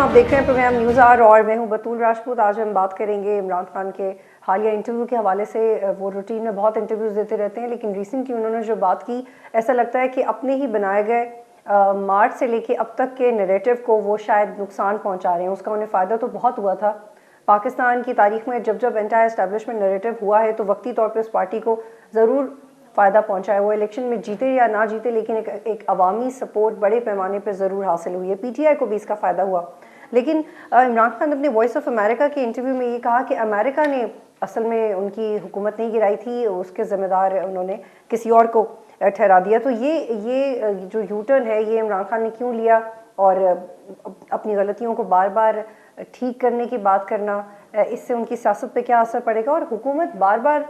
आप देख रहे हैं प्रोग्राम न्यूज़ आवर और मैं हूं बतूल राजपूत। आज हम बात करेंगे इमरान खान के हालिया इंटरव्यू के हवाले से। वो रूटीन में बहुत इंटरव्यूज़ देते रहते हैं, लेकिन रिसेंटली उन्होंने जो बात की, ऐसा लगता है कि अपने ही बनाए गए मार्च से लेके अब तक के नैरेटिव को वो शायद नुकसान पहुंचा रहे हैं। उसका उन्हें फ़ायदा तो बहुत हुआ था। पाकिस्तान की तारीख में जब जब एंटायर एस्टैब्लिशमेंट नैरेटिव हुआ है तो वक्ती तौर पर उस पार्टी को ज़रूर फ़ायदा पहुंचा है। वो इलेक्शन में जीते या ना जीते, लेकिन एक अवामी सपोर्ट बड़े पैमाने पर ज़रूर हासिल हुई है। पीटीआई को भी इसका फ़ायदा हुआ। लेकिन इमरान खान ने अपने वॉइस ऑफ अमेरिका के इंटरव्यू में ये कहा कि अमेरिका ने असल में उनकी हुकूमत नहीं गिराई थी, उसके ज़िम्मेदार उन्होंने किसी और को ठहरा दिया। तो ये जो यू टर्न है, ये इमरान खान ने क्यों लिया, और अपनी गलतियों को बार बार ठीक करने की बात करना, इससे उनकी सियासत पे क्या असर पड़ेगा। और हुकूमत बार बार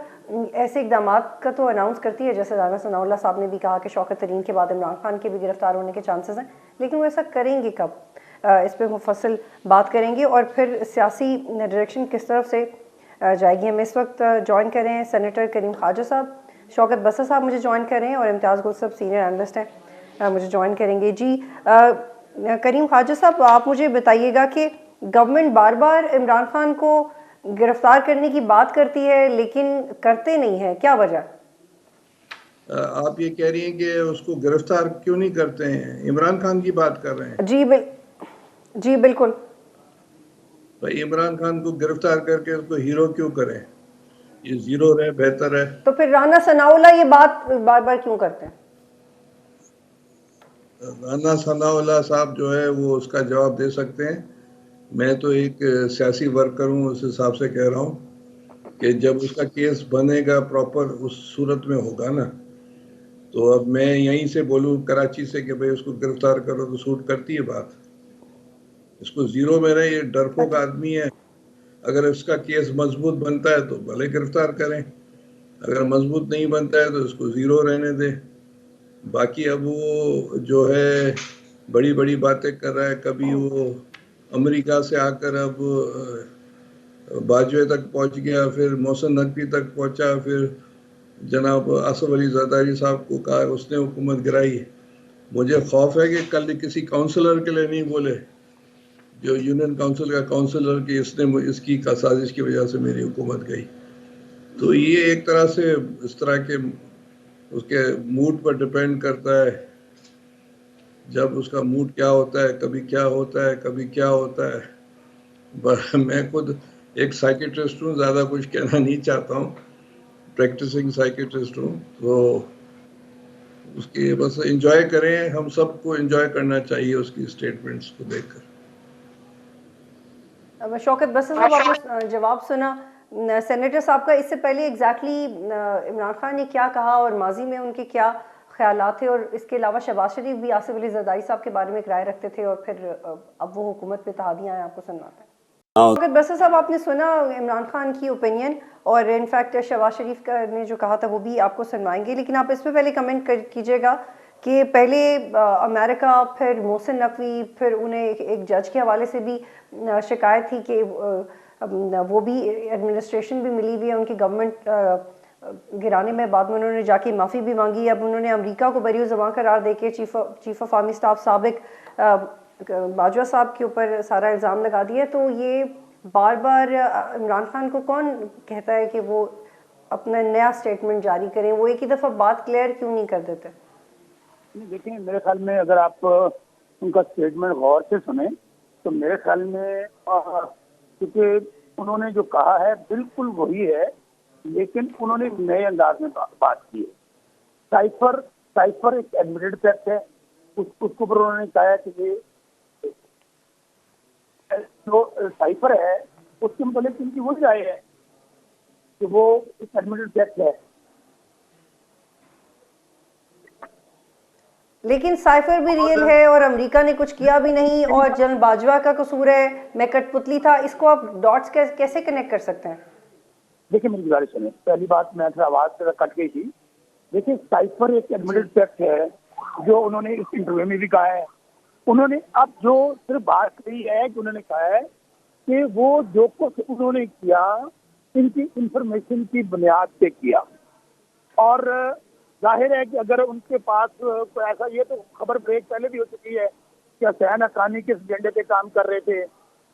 ऐसे इकदाम का तो अनाउंस करती है, जैसे राना सनाउल्लाह साहब ने भी कहा कि शौकत तरीन के बाद इमरान खान के भी गिरफ्तार होने के चांसेस हैं, लेकिन वो ऐसा करेंगे कब, इस पर मुफस्सल बात करेंगे। और फिर सियासी डायरेक्शन किस तरफ से जाएगी। हम इस वक्त ज्वाइन कर रहे हैं सेनेटर करीम ख्वाजा साहब, शौकत बसर साहब मुझे ज्वाइन कर रहे हैं, और इम्तियाज़ गुल साहब सीनियर एनालिस्ट हैं, मुझे ज्वाइन करेंगे। जी करीम ख्वाजा साहब, आप मुझे बताइएगा कि गवर्नमेंट बार बार इमरान खान को गिरफ्तार करने की बात करती है लेकिन करते नहीं है, क्या वजह? आप ये कह रही हैं कि उसको गिरफ्तार क्यों नहीं करते हैं? इमरान खान की बात कर रहे हैं? जी बिल्कुल। भाई इमरान खान को गिरफ्तार करके उसको हीरो क्यों करें? ये जीरो रहे बेहतर है। तो फिर राना सनाउल्लाह ये बात बार बार क्यों करते हैं? राना सनाउल्लाह साहब जो है वो उसका जवाब दे सकते हैं। मैं तो एक सियासी वर्कर हूँ, उस हिसाब से कह रहा हूँ कि जब उसका केस बनेगा प्रॉपर उस सूरत में होगा ना, तो अब मैं यहीं से बोलूँ कराची से कि भाई उसको गिरफ्तार करो तो सूट करती है बात? इसको जीरो में रहे, ये डरपोक आदमी है। अगर इसका केस मजबूत बनता है तो भले गिरफ्तार करें, अगर मजबूत नहीं बनता है तो इसको जीरो रहने दें। बाकी अब वो जो है बड़ी बड़ी बातें कर रहा है। कभी वो अमेरिका से आकर अब बाजवे तक पहुंच गया, फिर मोहसिन नकवी तक पहुंचा, फिर जनाब आसफ अली जरदारी साहब को कहा, उसने हुकूमत गिराई। मुझे खौफ है कि कल किसी काउंसलर के लिए नहीं बोले, जो यूनियन काउंसिल का काउंसलर, की इसकी का साजिश की वजह से मेरी हुकूमत गई। तो ये एक तरह से इस तरह के उसके मूड पर डिपेंड करता है। जब उसका मूड क्या होता है, कभी क्या होता है, कभी क्या होता है। मैं खुद एक साइकेट्रिस्ट हूँ, ज़्यादा कुछ कहना नहीं चाहता हूँ, प्रैक्टिसिंग साइकेट्रिस्ट हूँ। तो उसकी बस एंजॉय करें, हम सबको एंजॉय करना चाहिए उसकी स्टेटमेंट्स को देखकर। शौकत बसर साहब, आपने जवाब सुना सेनेटर साहब का। इससे पहले एग्जैक्टली इमरान खान ने क्या कहा और माजी में उनके क्या ख्यालात थे, और इसके अलावा शहबाज शरीफ भी आसिफ अली जरदारी साहब के बारे में एक राय रखते थे, और फिर अब वो हुकूमत पे तहादियाँ हैं, आपको सुनवाते हैं। शौकत बसर साहब, आपने सुना इमरान खान की ओपिनियन, और इनफैक्ट शहबाज शरीफ का ने जो कहा था वो भी आपको सुनवाएंगे, लेकिन आप इस पर पहले कमेंट कीजिएगा कि पहले अमेरिका, फिर मोहसिन नकवी, फिर उन्हें एक जज के हवाले से भी शिकायत थी कि वो भी एडमिनिस्ट्रेशन भी मिली हुई है उनकी गवर्नमेंट गिराने में। बाद में उन्होंने जाके माफ़ी भी मांगी। अब उन्होंने अमेरिका को बरी ज़बां करार देके चीफ ऑफ आर्मी स्टाफ साबिक बाजवा साहब के ऊपर सारा इल्ज़ाम लगा दिया। तो ये बार बार इमरान खान को कौन कहता है कि वो अपना नया स्टेटमेंट जारी करें? वो एक ही दफ़ा बात क्लियर क्यों नहीं कर देते? देखिए, मेरे ख्याल में अगर आप उनका स्टेटमेंट गौर से सुने तो मेरे ख्याल में क्योंकि उन्होंने जो कहा है बिल्कुल वही है, लेकिन उन्होंने नए अंदाज में बात की है। साइफर एक एडमिटेड फैक्ट है, उसके ऊपर उन्होंने कहा है कि जो साइफर है उसके मतलब उनकी वही राय है कि वो एक एडमिटेड फैक्ट है। लेकिन साइफर भी रियल है और अमेरिका ने कुछ किया भी नहीं, और जनरल बाजवा का कसूर है, मैं कठपुतली था। इसको आप डॉट्स कैसे कनेक्ट कर सकते हैं? देखिए, मेरी गुजारिश सुनिए। पहली बात, मैं आवाज कट गई थी। देखिए, साइफर एक एडमिटेड फैक्ट है, जो उन्होंने इस इंटरव्यू में भी कहा है। उन्होंने अब जो सिर्फ बात कही है कि उन्होंने कहा है कि वो जो कुछ उन्होंने किया इनकी इंफॉर्मेशन की बुनियाद पे किया, और जाहिर है कि अगर उनके पास कोई ऐसा, ये तो खबर ब्रेक पहले भी हो चुकी है क्या सयाना खानी किस एजेंडे पे काम कर रहे थे,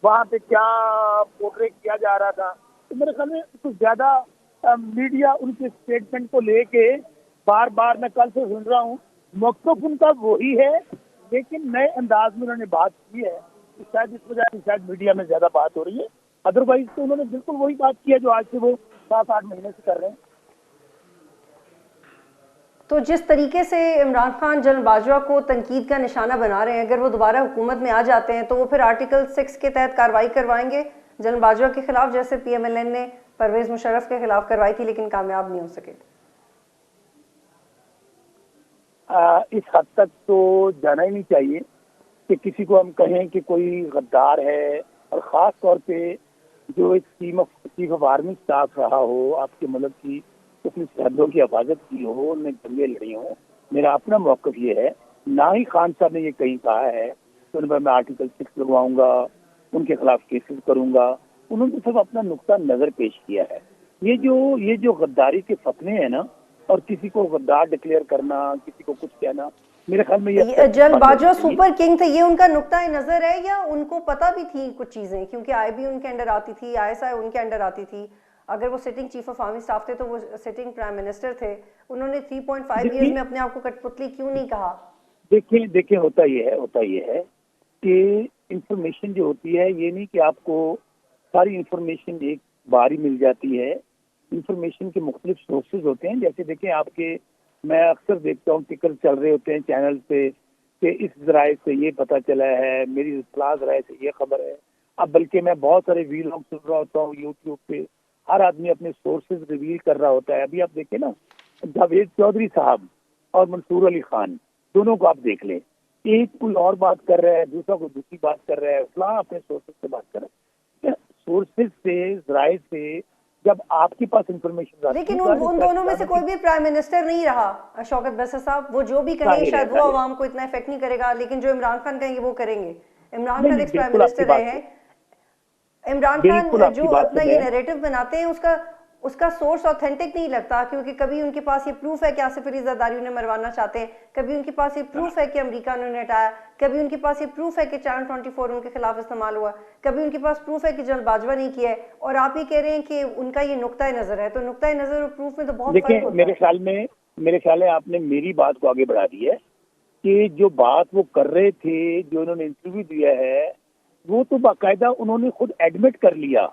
वहाँ पे क्या पोर्ट्रे किया जा रहा था। तो मेरे ख्याल में कुछ ज्यादा मीडिया उनके स्टेटमेंट को लेके बार बार मैं कल से सुन रहा हूँ, मौक़िफ़ उनका वही है लेकिन नए अंदाज में उन्होंने बात की है। तो शायद इस वजह से शायद मीडिया में ज्यादा बात हो रही है, अदरवाइज तो उन्होंने बिल्कुल वही बात की है जो आज से वो 7-8 महीने से कर रहे हैं। तो जिस तरीके से इमरान खान जनरल बाजवा को तनकीद का निशाना बना रहे हैं, अगर वो दोबारा हुकूमत में आ जाते हैं तो वो फिर आर्टिकल 6 के तहत कार्रवाई करवाएंगे जनरल बाजवा के खिलाफ, जैसे PMLN ने परवेज मुशर्रफ के खिलाफ करवाई थी लेकिन कामयाब नहीं हो सके। इस हद तक तो जाना ही नहीं चाहिए कि किसी को हम कहें कि कोई गद्दार है, और ख़ास तौर पे जो एक चीफ ऑफ आर्मी स्टाफ रहा हो, आपके मुल्क की अपनी सरहदों की हिफाजत की हो, उनने जंगें लड़ी हो। मेरा अपना मौक़िफ़ ये है, ना ही खान साहब ने ये कहीं कहा है तो उन पर मैं आर्टिकल 6 लगवाऊंगा, उनके खिलाफ केसेस करूंगा। उन्होंने सिर्फ अपना नुक्ता नज़र पेश किया है। ये जो गद्दारी के फतने हैं ना, और किसी को गद्दार डिक्लेयर करना, किसी को कुछ कहना, मेरे ख्याल में ये जनरल बाजवा सुपर किंग थे, ये उनका नुक्ता नजर है या उनको पता भी थी कुछ चीजें, क्योंकि IB उनके अंडर आती थी, ISI उनके अंडर आती थी। अगर वो sitting chief of army staff थे तो वो सिटिंग प्राइम मिनिस्टर थे, उन्होंने 3.5 ईयर्स में अपने आप को कठपुतली क्यों नहीं कहा? देखिए होता ये है कि इंफॉर्मेशन जो होती है, ये नहीं कि आपको सारी इंफॉर्मेशन एक बार ही मिल जाती है। इंफॉर्मेशन के मुख्तलिफ सोर्सेज होते हैं। जैसे देखें, आपके मैं अक्सर देखता हूँ टिकर चल रहे होते हैं चैनल पे कि इस जराए से ये पता चला है, मेरी इत्तला जराए से ये खबर है। अब बल्कि मैं बहुत सारे वीलॉग सुन रहा होता हूँ यूट्यूब पे, हर आदमी अपने सोर्सेज रिवील कर रहा होता है। अभी आप देखें ना, जावेद चौधरी साहब और मंसूर अली खान, दोनों को आप देख लें, एक कोई और बात कर रहा है, दूसरा कोई दूसरी बात कर रहा है, फलां अपने सोर्सेज से बात कर रहा है। सोर्सेज से, जराए से जब आपके पास इंफॉर्मेशन, लेकिन उन दोनों में से कोई भी प्राइम मिनिस्टर नहीं रहा शौकत बसर साहब। वो जो भी कहें शायद वो आवाम को इतना इफेक्ट नहीं करेगा, लेकिन जो इमरान खान कहेंगे वो करेंगे। इमरान खान एक प्राइम मिनिस्टर रहे हैं। इमरान खान जो अपना ये नैरेटिव बनाते हैं उसका सोर्स ऑथेंटिक नहीं लगता, क्योंकि कभी उनके पास ये प्रूफ है कि आसिफ अली जरदारी उन्हें मरवाना चाहते हैं, कभी उनके पास ये प्रूफ है कि अमेरिका ने उन्हें हटाया, कभी उनके पास ये प्रूफ है कि चैनल 24 उनके खिलाफ इस्तेमाल हुआ, कभी उनके पास प्रूफ है कि जनरल बाजवा नहीं किया है, और आप ये कह रहे हैं कि उनका ये नुक्ता नजर है। तो नुक्ता नजर और प्रूफ में तो बहुत फर्क होता है। मेरे ख्याल में आपने मेरी बात को आगे बढ़ा दी है कि जो बात वो कर रहे थे, जो उन्होंने इंटरव्यू दिया है, वो तो बाकायदा उन्होंने खुद एडमिट कर लिया।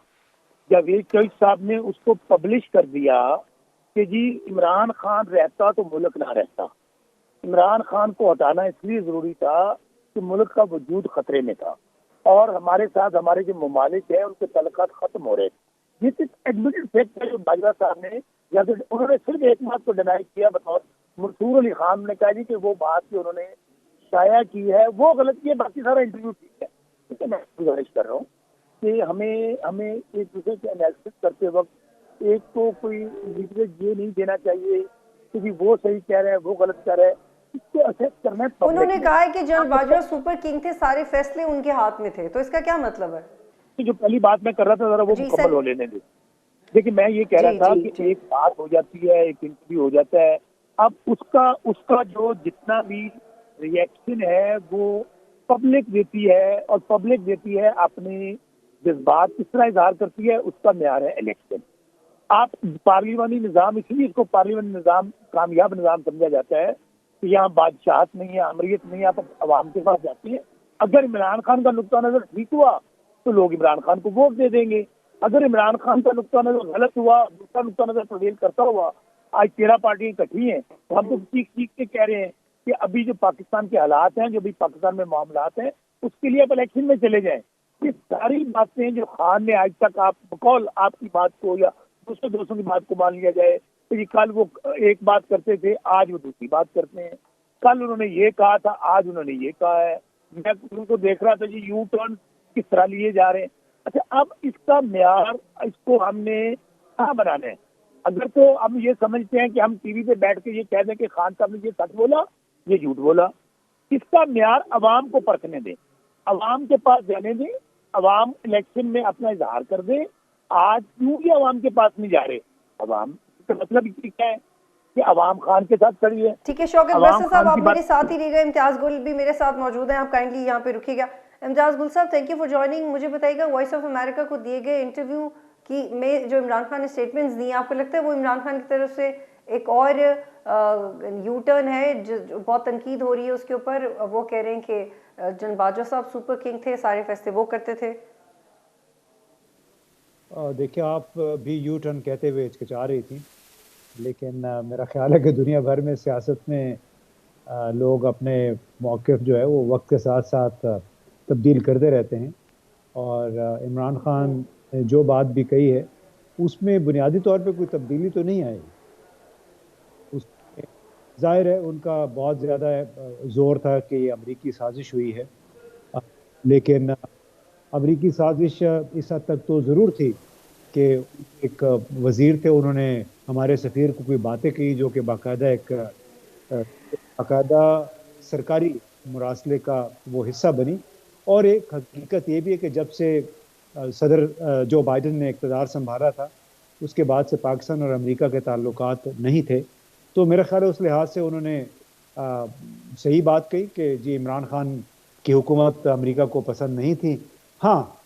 जावेद चौधरी साहब ने उसको पब्लिश कर दिया कि जी इमरान खान रहता तो मुल्क ना रहता। इमरान खान को हटाना इसलिए जरूरी था कि मुल्क का वजूद खतरे में था, और हमारे साथ हमारे जो ममालिक है उनके तल्लुकात खत्म हो रहे थे। ये एडमिटेड फैक्ट है जो बाजवा साहब ने, या तो उन्होंने सिर्फ एक बात को डिनाई किया बतौर मंसूर अली खान ने कहा जी कि वो बात जो उन्होंने शाया की है वो गलत की है, बाकी सारा इंटरव्यू ठीक है। ठीक है, मैं गुजारिश कर रहा हूँ कि हमें एक दूसरे के एनालिसिस करते वक्त एक तो कोई लीवरेज ये नहीं देना चाहिए कि वो सही कह रहे हैं वो गलत कह रहे हैं, इसको असेस करना है। उन्होंने कहा है कि जनरल बाजवा सुपर किंग थे, सारे फैसले उनके हाथ में थे, तो इसका क्या मतलब है? जो पहली बात मैं कर रहा था जरा वो मुकम्मल हो लेने दे। देखिए, मैं ये कह रहा था कि एक बात हो जाती है, एक इंटरव्यू हो जाता है, अब उसका जो जितना भी रिएक्शन है वो पब्लिक देती है, और पब्लिक देती है अपने जज्बात किस तरह इजहार करती है, उसका म्यार है इलेक्शन। आप पार्लिमानी निज़ाम, इसलिए इसको पार्लिमानी निज़ाम कामयाब निज़ाम समझा जाता है कि यहाँ बादशाहत नहीं है, अमरीत नहीं है, आप आवाम के पास जाती है। अगर इमरान खान का नुक्ता नज़र ठीक हुआ तो लोग इमरान खान को वोट दे देंगे, अगर इमरान खान का नुक्ता नज़र गलत हुआ, दूसरा नुक्ता नज़र प्रवेल करता हुआ, आज 13 पार्टियां इकट्ठी हैं, तो हम तो चीख के कह रहे हैं कि अभी जो पाकिस्तान के हालात हैं, जो भी पाकिस्तान में मामलात हैं, उसके लिए आप इलेक्शन में चले जाएं। ये सारी बातें जो खान ने आज तक, आप बकौल आपकी बात को या दोस्तों की बात को मान लिया जाए तो ये कल वो एक बात करते थे, आज वो दूसरी बात करते हैं। कल उन्होंने ये कहा था, आज उन्होंने ये कहा है। मैं उनको देख रहा था जी, यू टर्न किस तरह लिए जा रहे हैं। अच्छा, अब इसका म्यार इसको हमने कहाँ बनाना है? अगर तो हम ये समझते हैं कि हम टीवी पे बैठ के ये कह दें कि खान साहब ने ये सच बोला, ये झूठ बोला, इसका म्यार अवाम को परखने दें, अवाम के पास जाने दें, अवाम इलेक्शन में अपना इजहार कर दे। आज क्यों भी अवाम के पास नहीं जा रहे अवाम, इसका मतलब क्या है कि अवाम खान के साथ खड़ी है। ठीक है शौकत अवाम बरसा साहब, खान आप की मेरे बात साथ ही रहिएगा। इम्तियाज गुल भी मेरे साथ मौजूद हैं, आप काइंडली यहाँ पे रुकिएगा। इम्तियाज गुल साहब, थैंक यू फॉर ज्वाइनिंग। मुझे बताइएगा, वॉइस ऑफ अमेरिका को दिए गए इंटरव्यू की में जो इमरान खान ने स्टेटमेंट्स दी, आपको लगता है वो इमरान खान की तरफ से एक और यू टर्न है जो बहुत तनकीद हो रही है उसके ऊपर? वो कह रहे हैं कि जनरल बाजवा साहब सुपर किंग थे, सारे फैसले वो करते थे। देखिए, आप भी यू टर्न कहते हुए हिचकिचा रही थी, लेकिन मेरा ख्याल है कि दुनिया भर में सियासत में लोग अपने मौक़िफ़ जो है वो वक्त के साथ साथ तब्दील करते रहते हैं। और इमरान खान ने जो बात भी कही है उसमें बुनियादी तौर पे कोई तब्दीली तो नहीं आई। उसमें ज़ाहिर है उनका बहुत ज़्यादा ज़ोर था कि ये अमरीकी साजिश हुई है, लेकिन अमरीकी साजिश इस हद तक तो ज़रूर थी कि एक वज़ीर थे, उन्होंने हमारे सफ़ीर को कोई बातें कही जो कि बाकायदा सरकारी मुरासले का वो हिस्सा बनी। और एक हकीकत ये भी है कि जब से सदर जो बाइडन ने इक़्तिदार संभाला था उसके बाद से पाकिस्तान और अमेरिका के ताल्लुकात नहीं थे। तो मेरा ख्याल है उस लिहाज से उन्होंने सही बात कही कि जी इमरान खान की हुकूमत अमेरिका को पसंद नहीं थी। हाँ,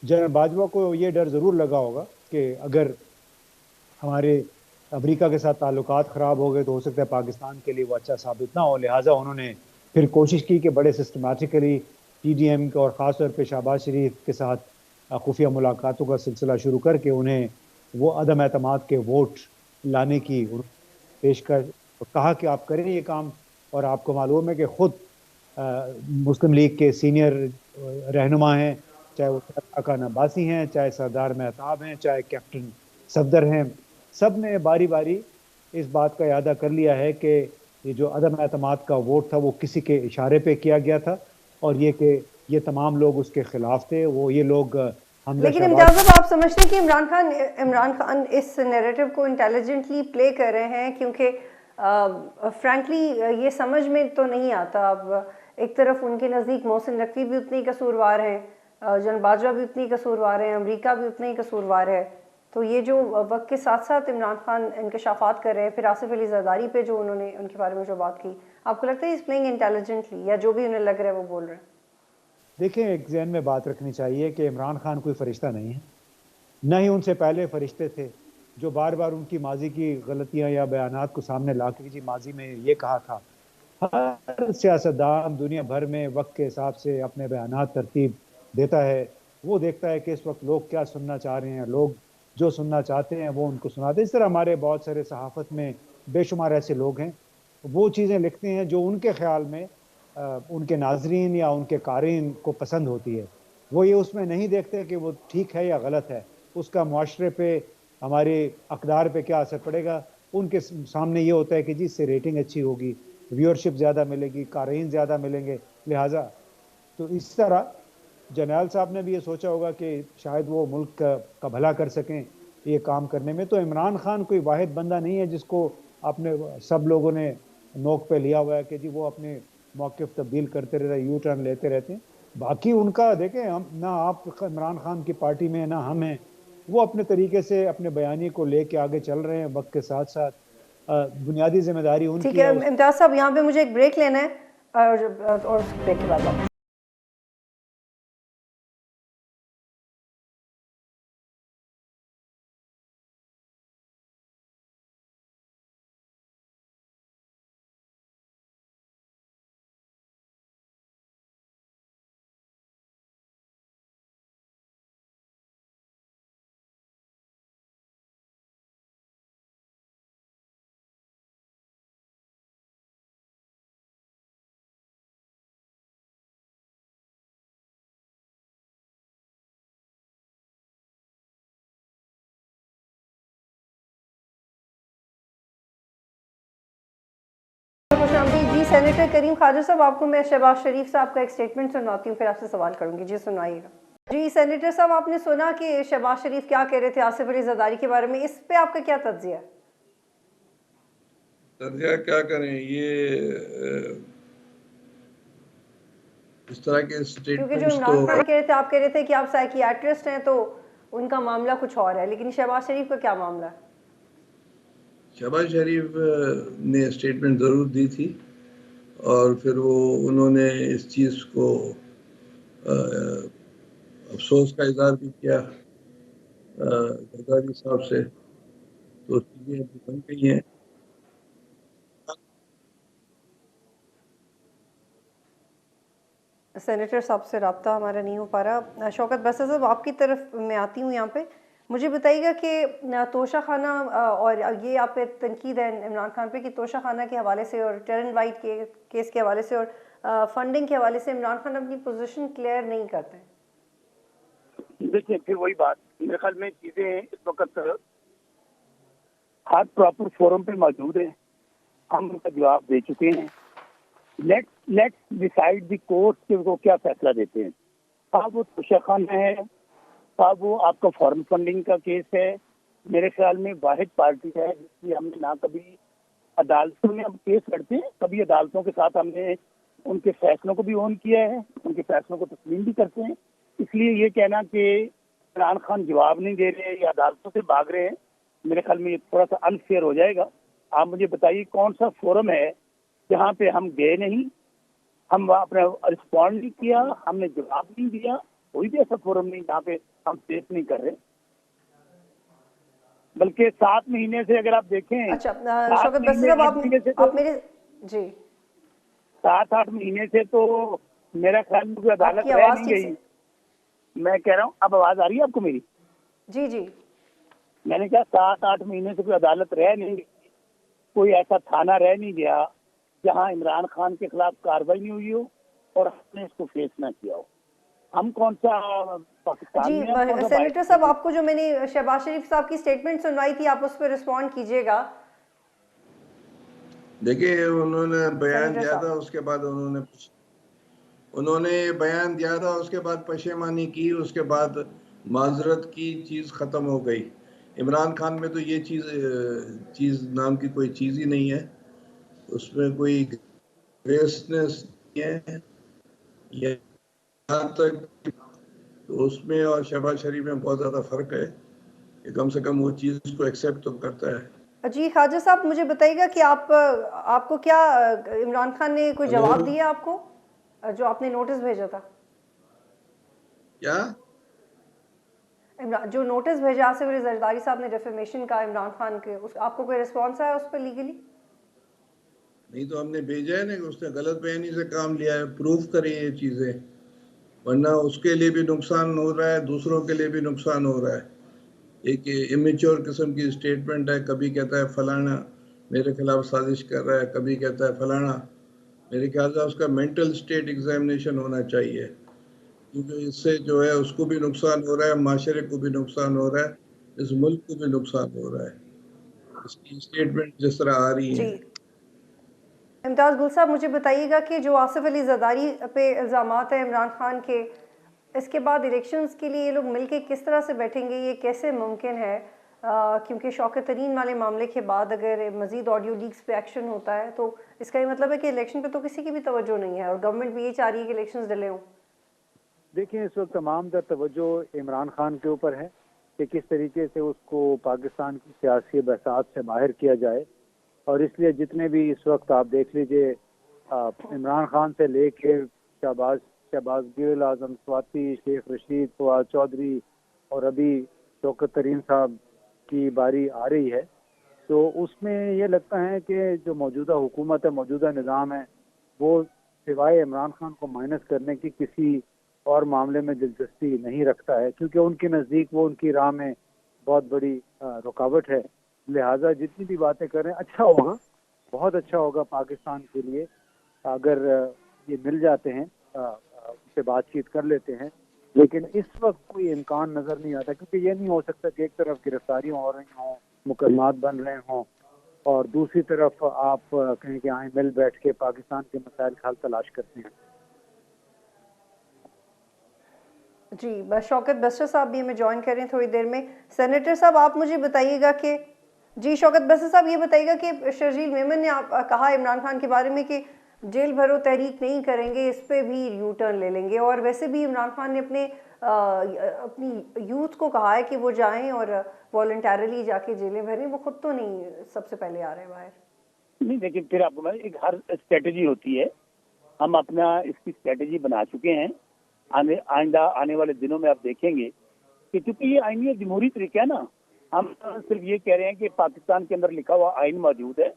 जनरल बाजवा को ये डर ज़रूर लगा होगा कि अगर हमारे अमेरिका के साथ ताल्लुकात ख़राब हो गए तो हो सकता है पाकिस्तान के लिए वो अच्छा साबित ना हो। लिहाजा उन्होंने फिर कोशिश की कि बड़े सिस्टमेटिकली PDM और ख़ास तौर पे शहबाज शरीफ के साथ खुफिया मुलाकातों का सिलसिला शुरू करके उन्हें वो अदम एतमाद के वोट लाने की पेशकश कहा कि आप करें ये काम। और आपको मालूम है कि ख़ुद मुस्लिम लीग के सीनियर रहनुमा हैं, चाहे वो अकान अब्बासी हैं, चाहे सरदार मेहताब हैं, चाहे कैप्टन सफदर हैं, सब ने बारी बारी इस बात का इरादा कर लिया है कि ये जो अदम एतमाद का वोट था वो किसी के इशारे पे किया गया था और ये कि ये तमाम लोग उसके खिलाफ थे। वो ये लोग लेकिन इम्तियाज साहब, आप समझते हैं कि इमरान खान इस नैरेटिव को इंटेलिजेंटली प्ले कर रहे हैं? क्योंकि फ्रैंकली ये समझ में तो नहीं आता। अब एक तरफ उनके नज़दीक मोहसिन नकवी भी उतने ही कसूरवार हैं, जनरल बाजवा भी उतनी ही कसूरवार हैं, अमेरिका भी उतना ही कसूरवार है। तो ये जो वक्त के साथ साथ इमरान खान इंकशाफात कर रहे हैं, फिर आसिफ अली जरदारी पे जो उन्होंने उनके बारे में जो बात की, आपको लगता है इस प्लेइंग इंटेलिजेंटली या जो भी उन्हें लग रहा है वो बोल रहे हैं? देखें, एक जहन में बात रखनी चाहिए कि इमरान खान कोई फरिश्ता नहीं है, न ही उनसे पहले फरिश्ते थे जो बार बार उनकी माजी की गलतियां या बयानात को सामने ला के जी माजी में ये कहा था। हर सियासतदान दुनिया भर में वक्त के हिसाब से अपने बयानात तरतीब देता है। वो देखता है कि इस वक्त लोग क्या सुनना चाह रहे हैं, लोग जो सुनना चाहते हैं वो उनको सुनाते हैं। इस तरह हमारे बहुत सारे सहाफ़त में बेशुमार ऐसे लोग हैं, वो चीज़ें लिखते हैं जो उनके ख्याल में उनके नाजरीन या उनके कारीन को पसंद होती है। वो ये उसमें नहीं देखते कि वो ठीक है या गलत है, उसका मुआशरे पे हमारे अक़दार पे क्या असर पड़ेगा। उनके सामने ये होता है कि जी इससे रेटिंग अच्छी होगी, व्यूअरशिप ज़्यादा मिलेगी, कारीन ज़्यादा मिलेंगे। लिहाजा तो इस तरह जरनैल साहब ने भी ये सोचा होगा कि शायद वो मुल्क का भला कर सकें ये काम करने में। तो इमरान खान कोई वाहिद बंदा नहीं है जिसको आपने सब लोगों ने नोक पे लिया हुआ है कि जी वो अपने मौक़िफ़ तब्दील करते रहते हैं, यू टर्न लेते रहते हैं। बाकी उनका देखें, हम ना आप इमरान खान की पार्टी में ना हम हैं, वो अपने तरीके से अपने बयानी को लेके आगे चल रहे हैं वक्त के साथ साथ। बुनियादी जिम्मेदारी उनकी है। ठीक है इम्तियाज साहब, यहाँ पे मुझे एक ब्रेक लेना है और ब्रेक के बाद जी सेनेटर करीम ख्वाजा साहब, आपको मैं शहबाज शरीफ साहब का एक स्टेटमेंट सुनाती हूँ, फिर आपसे सवाल करूंगी। जी सुनाइएगा। जी सेनेटर साहब, आपने सुना कि शहबाज शरीफ क्या कह रहे थे आसिफ अली जरदारी के बारे में, इस पे आपका क्या तज्जिया है? तज्जिया क्या करें, ये इस तरह के क्योंकि जो स्टेटमेंट्स तो इमरान खान कह रहे थे, आप कह रहे थे कि आप साइकियाट्रिस्ट हैं, तो उनका मामला कुछ और है, लेकिन शहबाज शरीफ का क्या मामला है? शहबाज शरीफ ने स्टेटमेंट ज़रूर दी थी और फिर वो उन्होंने इस चीज़ को अफसोस का इजहार भी किया जरदारी साहब से, तो चीज़ें अभी बन गई हैं। सेनेटर साहब से रब्ता हमारा नहीं हो पा रहा। शौकत बसर साहब आपकी तरफ मैं आती हूँ यहाँ पे, मुझे बताइएगा कि तोशा खाना और ये आप पे तनकीद है इमरान खान पे कि तोशा खाना के हवाले से और टेरन वाइट के केस के हवाले से और फंडिंग के हवाले से इमरान खान अपनी पोजीशन क्लियर नहीं करते हैं। देखिए फिर वही बात, मेरे ख्याल में चीजें इस वक्त हर प्रॉपर फोरम पे मौजूद है, हम उनका जवाब दे चुके हैं। लेट्स डिसाइड द कोर्ट कि वो क्या फैसला देते हैं। अब वो तोशा खाना है, अब वो आपका फॉरेन फंडिंग का केस है। मेरे ख्याल में वाहिद पार्टी है जिसकी हमने ना कभी अदालतों में हम केस लड़ते हैं, कभी अदालतों के साथ हमने उनके फैसलों को भी ऑन किया है, उनके फैसलों को तस्लीम भी करते हैं। इसलिए ये कहना कि इमरान खान जवाब नहीं दे रहे या अदालतों से भाग रहे हैं, मेरे ख्याल में ये थोड़ा सा अनफेयर हो जाएगा। आप मुझे बताइए कौन सा फोरम है जहाँ पे हम गए नहीं, हम वहाँ अपना रिस्पॉन्ड नहीं किया, हमने जवाब नहीं दिया। कोई भी ऐसा फोरम नहीं जहाँ पे हम फेस नहीं कर रहे। बल्कि 7 महीने से अगर आप देखें, अच्छा 7 शौकत बसर महीने साहब 8 महीने से तो आप मेरे जी 7-8 महीने से तो मेरा ख्याल में कोई अदालत आपकी रह आवाज़ नहीं ठीक गई। से मैं कह रहा हूँ, अब आवाज आ रही है आपको मेरी? जी जी मैंने कहा 7-8 महीने से कोई अदालत रह नहीं गई, कोई ऐसा थाना रह नहीं गया जहां इमरान खान के खिलाफ कार्रवाई नहीं हुई हो और हमने इसको फेस ना किया हो। हम कौन सा पाकिस्तान जी में, हम कौन सा सेनेटर साहब बाहर? आपको जो मैंने शहबाज शरीफ साहब की स्टेटमेंट सुनवाई थी आप उस पर रिस्पॉन्ड कीजिएगा। देखिए उन्होंने बयान सेनेटर दिया था, साहब उसके बाद उन्होंने बयान दिया था, उसके बाद पशेमानी की, उसके बाद माजरत की, चीज़ ख़त्म हो गई। इमरान खान में तो ये चीज़ नाम की कोई चीज़ ही नहीं है, उसमें कोई ग्रेसनेस नहीं है। यहाँ तक तो उसमें और शहबाज शरीफ में बहुत ज़्यादा फ़र्क है कि कम से कम वो चीज़ को एक्सेप्ट तो करता है। जी ख्वाजा साहब मुझे बताइएगा कि आपको क्या इमरान खान ने कोई हेलो, जवाब दिया आपको जो आपने नोटिस भेजा था? क्या? जो नोटिस भेजा आसिफ अली जरदारी साहब ने डिफेमेशन का इमरान खान के, उस आपको कोई रिस्पॉन्स आया उस पर लीगली? नहीं तो हमने भेजा है ना कि उसने गलत बयानी से काम लिया है, प्रूफ करें ये चीज़ें, वरना उसके लिए भी नुकसान हो रहा है, दूसरों के लिए भी नुकसान हो रहा है। एक इमेच्योर किस्म की स्टेटमेंट है, कभी कहता है फलाना मेरे खिलाफ साजिश कर रहा है, कभी कहता है फलाना। मेरे ख्याल से उसका मेंटल स्टेट एग्जामिनेशन होना चाहिए, क्योंकि इससे जो है उसको भी नुकसान हो रहा है, माशरे को भी नुकसान हो रहा है, इस मुल्क को भी नुकसान हो रहा है, इसकी स्टेटमेंट जिस तरह आ रही जी है। इम्तियाज़ गुल साहब मुझे बताइएगा कि जो आसिफ अली जरदारी पे इल्ज़ामात हैं इमरान खान के, इसके बाद इलेक्शंस के लिए ये लोग मिलके किस तरह से बैठेंगे, ये कैसे मुमकिन है? क्योंकि शौकत तरीन वाले मामले के बाद अगर मज़ीद ऑडियो लीक्स पे एक्शन होता है तो इसका ये मतलब है कि इलेक्शन पे तो किसी की भी तवज्जो नहीं है और गवर्नमेंट भी ये चाह रही है कि इलेक्शंस डिले हों। देखिए इस वक्त तमाम तर तवज्जो इमरान खान के ऊपर है कि किस तरीके से उसको पाकिस्तान की सियासी बहसात से बाहर किया जाए, और इसलिए जितने भी इस वक्त आप देख लीजिए इमरान खान से लेके शहबाज गिल, आजम स्वाति, शेख रशीद, फवाद चौधरी और अभी शौकत तरीन साहब की बारी आ रही है, तो उसमें ये लगता है कि जो मौजूदा हुकूमत है, मौजूदा निज़ाम है, वो सिवाय इमरान खान को माइनस करने की किसी और मामले में दिलचस्पी नहीं रखता है, क्योंकि उनके नज़दीक वो उनकी राह में बहुत बड़ी रुकावट है। लिहाजा जितनी भी बातें करें अच्छा होगा, बहुत अच्छा होगा पाकिस्तान के लिए अगर ये मिल जाते हैं, उनसे बातचीत कर लेते हैं। लेकिन इस वक्त कोई इम्कान नज़र नहीं आता, क्योंकि ये नहीं हो सकता कि एक तरफ गिरफ्तारियाँ हो रही हों, मुकदमात बन रहे हों और दूसरी तरफ आप कहें कि आए मिल बैठ के पाकिस्तान के मसाइल का हल तलाश करते हैं। जी बस शौकत बसर साहब भी हमें ज्वाइन करें थोड़ी देर में। सेनेटर साहब आप मुझे बताइएगा कि जी शौकत बसर साहब ये बताइएगा कि शर्जील मेमन ने कहा इमरान खान के बारे में कि जेल भरो तहरीक नहीं करेंगे, इस पे भी यू टर्न ले लेंगे। और वैसे भी इमरान खान ने अपनी यूथ को कहा है कि वो जाएं और वॉलंटरली जाके जेलें भरें, वो खुद तो नहीं सबसे पहले आ रहे हैं बाहर। नहीं, देखिए फिर आपको मैं एक हर स्ट्रेटेजी होती है, हम अपना इसकी स्ट्रेटेजी बना चुके हैं। आइंदा आने वाले दिनों में आप देखेंगे कि चूंकि ये आईनी जमहूरी तरीका है ना, हम सिर्फ ये कह रहे हैं कि पाकिस्तान के अंदर लिखा हुआ आइन मौजूद है,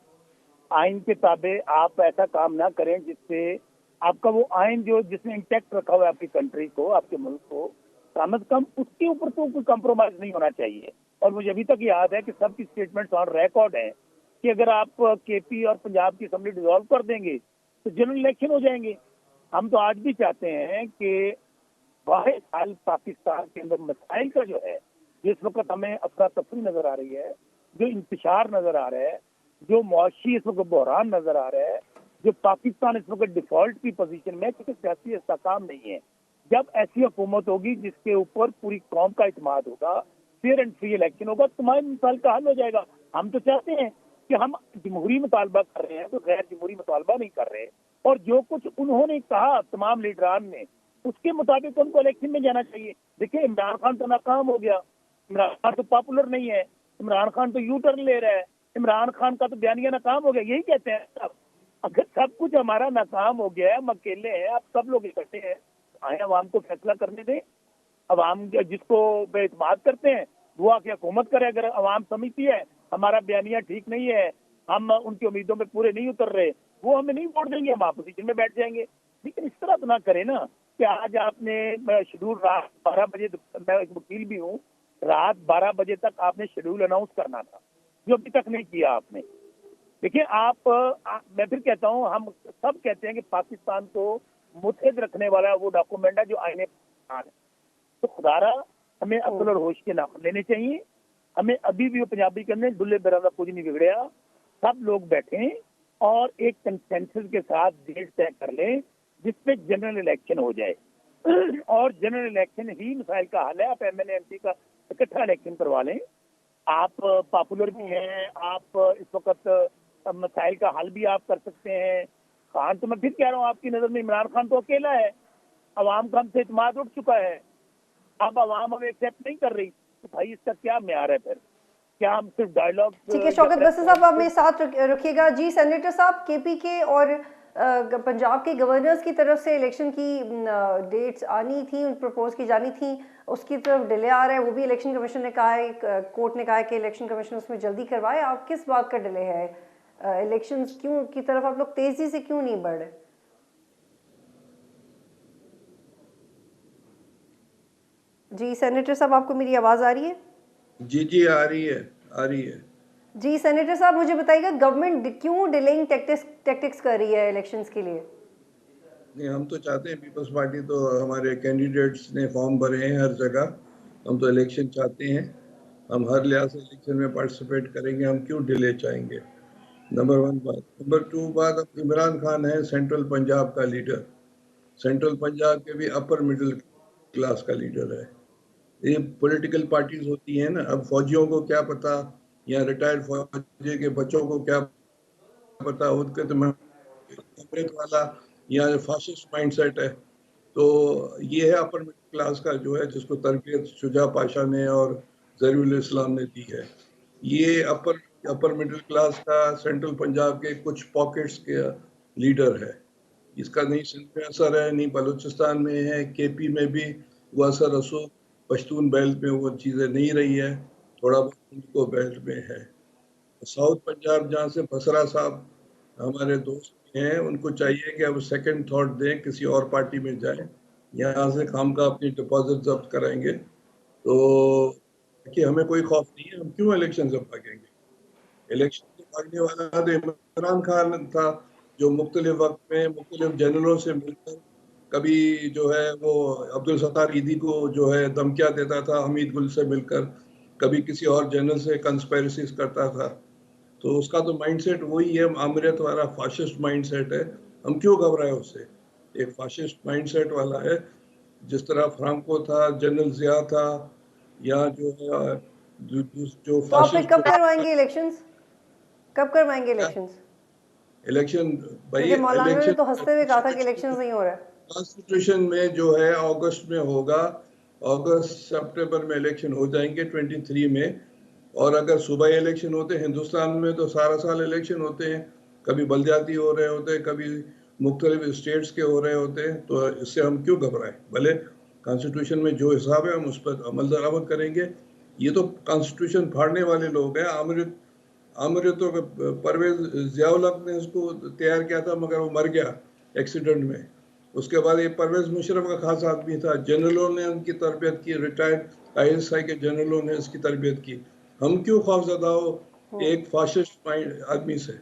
आइन के ताबे आप ऐसा काम ना करें जिससे आपका वो आइन जो जिसने इंटैक्ट रखा हुआ है आपकी कंट्री को, आपके मुल्क को, कम से कम उसके ऊपर तो कोई कंप्रोमाइज नहीं होना चाहिए। और मुझे अभी तक याद है कि सबकी स्टेटमेंट्स ऑन रिकॉर्ड है कि अगर आप केपी और पंजाब की असेंबली डिसॉल्व कर देंगे तो जनरल इलेक्शन हो जाएंगे। हम तो आज भी चाहते हैं कि वाहिद हाल पाकिस्तान के अंदर मसाइल का जो है, जिस वक्त हमें अफरा तफरी नजर आ रही है, जो इंतशार नजर आ रहा है, जो मुआशी इस वक्त बहरान नजर आ रहा है, जो पाकिस्तान इस वक्त डिफॉल्ट की पोजीशन में, क्योंकि सियासी इस्तेकाम नहीं है। जब ऐसी हुकूमत होगी जिसके ऊपर पूरी कौम का इत्मीनान होगा, फेयर एंड फ्री इलेक्शन होगा, तमाम मसाइल का हल हो जाएगा। हम तो चाहते हैं कि हम जमहूरी मुतालबा कर रहे हैं तो गैर जमहूरी मुतालबा नहीं कर रहे, और जो कुछ उन्होंने कहा तमाम लीडरान ने, उसके मुताबिक उनको इलेक्शन में जाना चाहिए। देखिए, इमरान खान तो नाकाम हो गया, इमरान खान तो पॉपुलर नहीं है, इमरान खान तो यू टर्न ले रहा है, इमरान खान का तो बयानिया नाकाम हो गया। यही कहते हैं सब, अगर सब कुछ हमारा नाकाम हो गया है, हम अकेले हैं, अब सब लोग इकट्ठे हैं, आए अवाम को फैसला करने दें। अवाम जिसको बेइतमाद करते हैं वो आके हुकूमत करे। अगर अवाम समझती है हमारा बयानिया ठीक नहीं है, हम उनकी उम्मीदों पे पूरे नहीं उतर रहे, वो हमें नहीं वोट देंगे, हम अपोजिशन में बैठ जाएंगे। लेकिन इस तरह तो ना करें ना कि आज आपने शेड्यूल रात 12 बजे, मैं एक वकील भी हूँ, रात 12 बजे तक आपने शेड्यूल अनाउंस करना था, जो अभी तक नहीं किया आपने। देखिए मैं फिर कहता हूँ, हम सब कहते हैं कि पाकिस्तान को मुतहद रखने वाला वो डॉक्यूमेंट है जो आईने है, तो खुदारा हमें अक्ल और होश के नाम लेने चाहिए। हमें अभी भी वो पंजाबी करने दुल्ले बेरादा कुछ नहीं बिगड़िया, सब लोग बैठे और एक कंसेंसस के साथ डेट तय कर लें जिसपे जनरल इलेक्शन हो जाए, और जनरल इलेक्शन ही मसाइल का हल है। आप एमएनए एमपी का इकट्ठा इलेक्शन करवा लें, आप पॉपुलर भी हैं, आप इस वक्त मसाइल का हल भी आप कर सकते हैं। खान तो मैं फिर कह रहा हूँ, आपकी नजर में इमरान खान तो अकेला है, अवाम का हमसे इत्मीनान उठ चुका है, अब अवाम हमें एक्सेप्ट नहीं कर रही, तो भाई इसका क्या म्यार है फिर? क्या हम सिर्फ डायलॉग? ठीक है शौकत बसी साहब, आप मेरे साथ रखिएगा। जी सेनेटर साहब, केपी के और पंजाब के गवर्नर्स की तरफ से इलेक्शन की डेट्स आनी थी, प्रपोज की जानी थी, उसकी तरफ डिले आ रहा है। वो भी इलेक्शन कमीशन ने कहा है, कोर्ट ने कहा है कि इलेक्शन कमीशन उसमें जल्दी करवाए। आप किस बात का डिले है? इलेक्शंस क्यों की तरफ आप लोग तेजी से क्यों नहीं बढ़ रहे? जी सेनेटर साहब, आपको मेरी आवाज़ आ रही है? जी जी, आ रही है, आ रही है। जी सेनेटर साहब, मुझे बताइएगा गवर्नमेंट क्यों डिलेइंग टैक्टिक्स कर रही है इलेक्शंस के लिए? नहीं, हम तो चाहते हैं, पीपल्स पार्टी तो हमारे कैंडिडेट्स ने फॉर्म भरे हैं हर जगह, हम तो इलेक्शन चाहते हैं, हम हर लिहाज से इलेक्शन में पार्टिसिपेट करेंगे, हम क्यों डिले चाहेंगे? नंबर वन बात। नंबर टू बात, अब इमरान खान है सेंट्रल पंजाब का लीडर, सेंट्रल पंजाब के भी अपर मिडिल क्लास का लीडर है। ये पॉलिटिकल पार्टीज होती हैं ना, अब फौजियों को क्या पता या रिटायर्ड फौजी के बच्चों को क्या पता, उनके तो अमृत वाला या फासिस्ट माइंडसेट है। तो ये है अपर मिडिल क्लास का जो है, जिसको तरबियत शुजा पाशा ने और जरूल इस्लाम ने दी है। ये अपर मिडिल क्लास का सेंट्रल पंजाब के कुछ पॉकेट्स के लीडर है। इसका नहीं सिंध में असर है, नहीं बलूचिस्तान में है, केपी में भी वो असर रसूख, पश्तून बेल्ट में वो चीज़ें नहीं रही है, थोड़ा बहुत उनको बेल्ट में है। साउथ पंजाब जहाँ से बसरा साहब हमारे दोस्त हैं, उनको चाहिए कि अब सेकंड थॉट दें, किसी और पार्टी में जाएं, यहाँ से खाम का अपनी डिपॉजिट जब्त कराएंगे। तो कि हमें कोई खौफ नहीं है, हम क्यों इलेक्शन से भागेंगे? इलेक्शन से भागने वाला तो इमरान खान था, जो मुख्तलिफ वक्त में मुख्तलिफ जनरलों से मिलकर, कभी जो है वो अब्दुल सत्तार ईदी को जो है धमकियाँ देता था, हमीद गुल से मिलकर, कभी किसी और जनरल से कंस्पेरेसीज करता था। तो उसका तो माइंडसेट वही है, आमिरत वाला फाशिस्ट माइंडसेट है, हम क्यों घबराए उससे? एक फाशिस्ट माइंडसेट वाला है, जिस तरह फ्रांको था, जनरल जिया था, या जो है जो तो आप फिर फाशिस्ट कब करवाएंगे इलेक्शंस? कब करवाएंगे इलेक्शंस? इलेक्शन भाई, क्योंकि मौलाना ने इलेक्शन तो हंसते हुए कहा था कि इलेक्शंस नहीं हो रहा है। कॉन्स्टिट्यूशन में जो है अगस्त में होगा, अगस्त सितंबर में इलेक्शन हो जाएंगे 23 में। और अगर सुबह इलेक्शन होते हैं हिंदुस्तान में तो सारा साल इलेक्शन होते हैं, कभी बलदियाती हो रहे होते हैं, कभी मुख्तलिफ स्टेट्स के हो रहे होते हैं, तो इससे हम क्यों घबराएं। भले कॉन्स्टिट्यूशन में जो हिसाब है हम उस पर अमल दरामद करेंगे। ये तो कॉन्स्टिट्यूशन फाड़ने वाले लोग हैं। अमृत अमृत तो परवेज जियाउल हक ने इसको तैयार किया था, मगर वो मर गया एक्सीडेंट में। उसके बाद ये परवेज मुशर्रफ का खास आदमी था, जनरलों ने उनकी तरबियत की, रिटायर्ड आईएसआई के जनरलों ने इसकी तरबियत की। हम क्यों खौफजदा हो एक फाशिस्ट आदमी से।